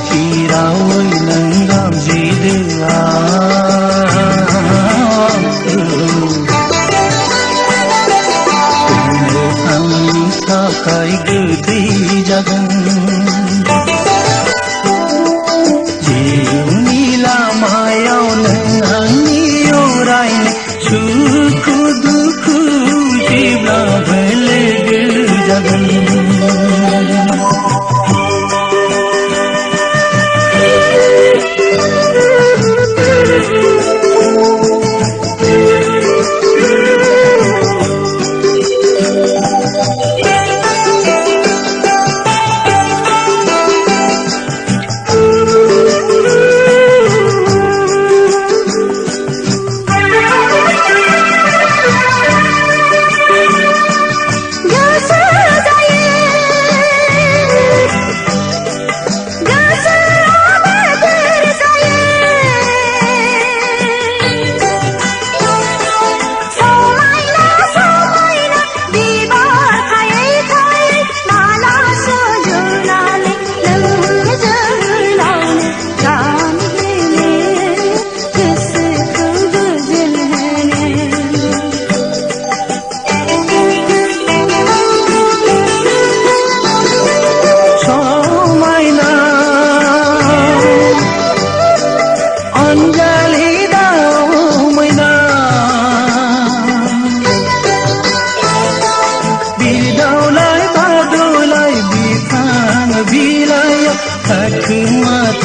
kirawai nanggam jidea Ani takai gede jagan Jiuni lamayau nangani orai Suku duku jibla belege jagan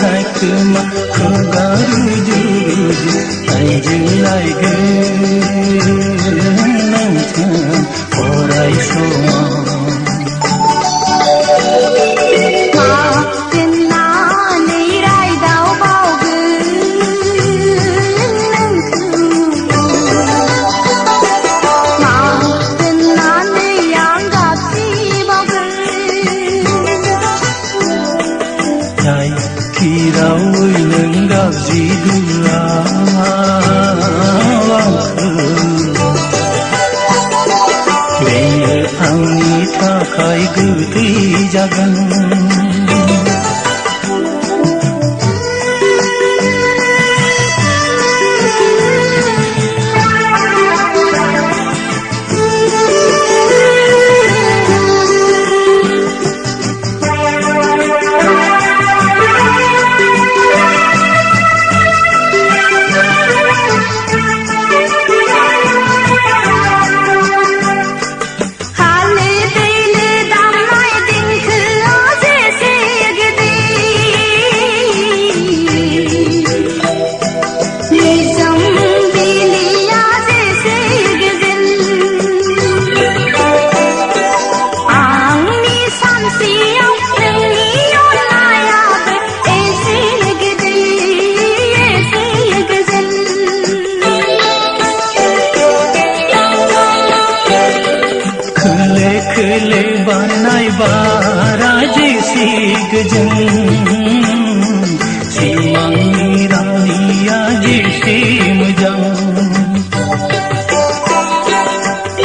Takma kogaru juju Anjulai genang tan Orai soma Kirawai nanggap jidua Benda ani takai gede jagan Kele banai baraji sigjan Simang niraniya ji simjang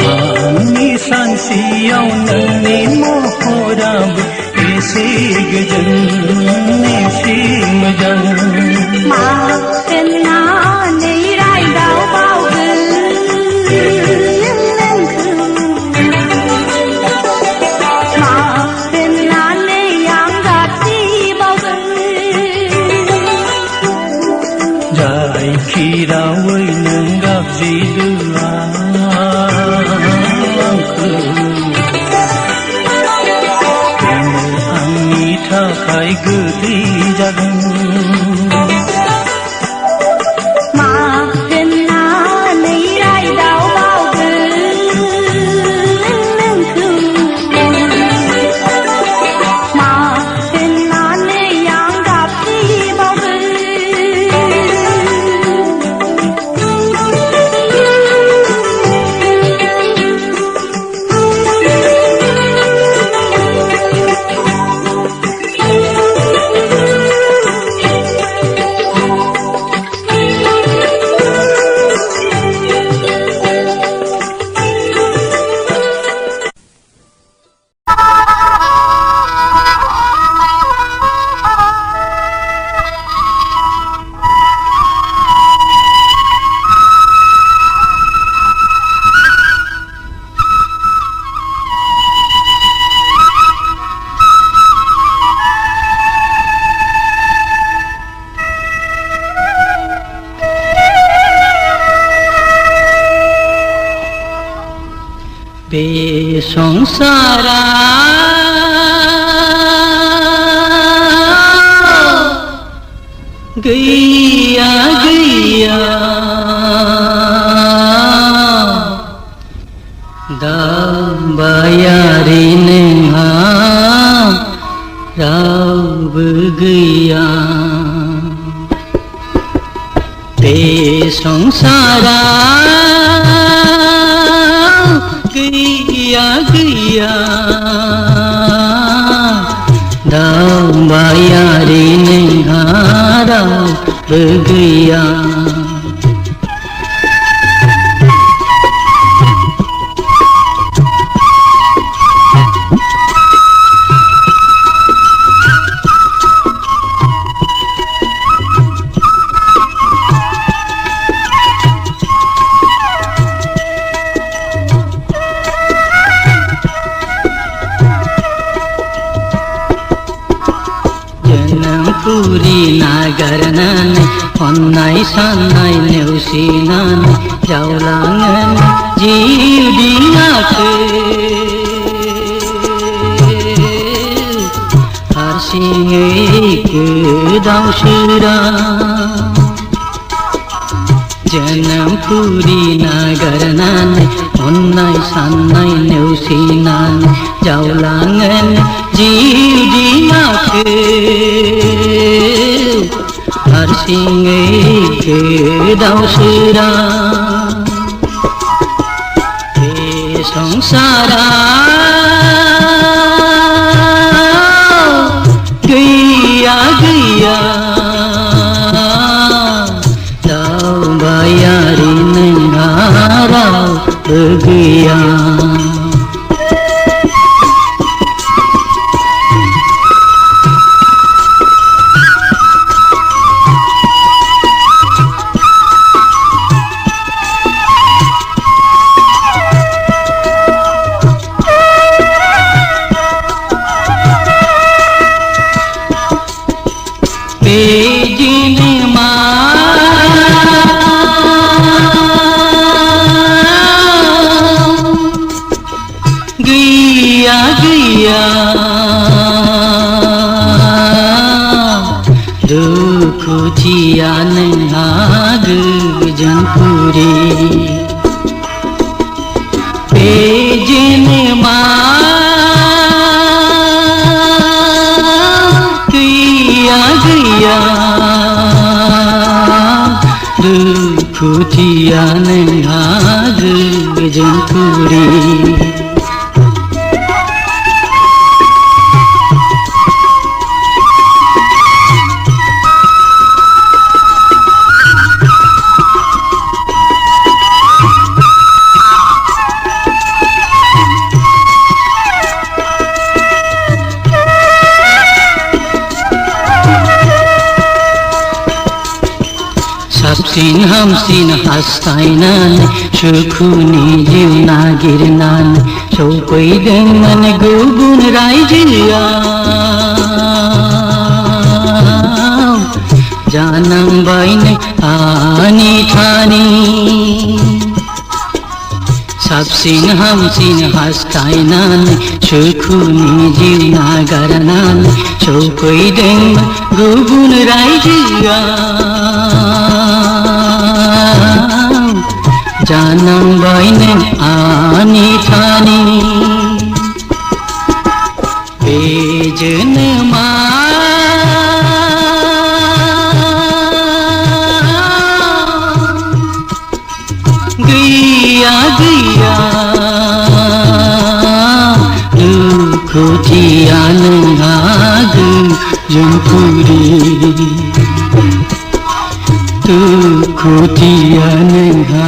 Ani sansiyau nani mohorab Isigjan isimjang Maafkanna nirai dau bau Kirawai nanggap jidua Benda ani takai gede jagan Maafkanna nirai dau bau Maafkanna nianggap bau बे संसारा गैया गैया दाबायारि नोंहा रावबो गैया बे संसारा गैया गैया दाबायारि नोंहा रावबो गैया पुरी नागारनानै अन्नाय सान्नाय नेवसिनानै जावलाङो जिउ दिङाखौ हारसिङै गोदाव सोराव जोनोम पुरी नागारनानै अन्नाय सान्नाय नेवसिनानै जावलाङो जिउ दिङाखौ हारसिङै गोदाव सोराव बे संसारा गैया गैया दावबायारि नोंहा रावबो गैया गैया गैया दुखुथिया नोंहा गोजोन पुरी बे जेनेमा गैया गैया दुखुथिया नोंहा गोजोन पुरी साबसिन हामसिन हास्थायनानै सुखुनि जिउ नागिरनानै सौफैदोंमोन गुबुन रायजोआव जानांबायनो आनि थानि साबसिन हामसिन हास्थायनानै सुखुनि जिउ नागारनानै सौफैदोंमोन गुबुन रायजोआव जानांबायनो आनि थानि बे जोनोमा गैया गैया दुखुथिया नोंहा गोजोन पुरी दुखुथिया नोंहा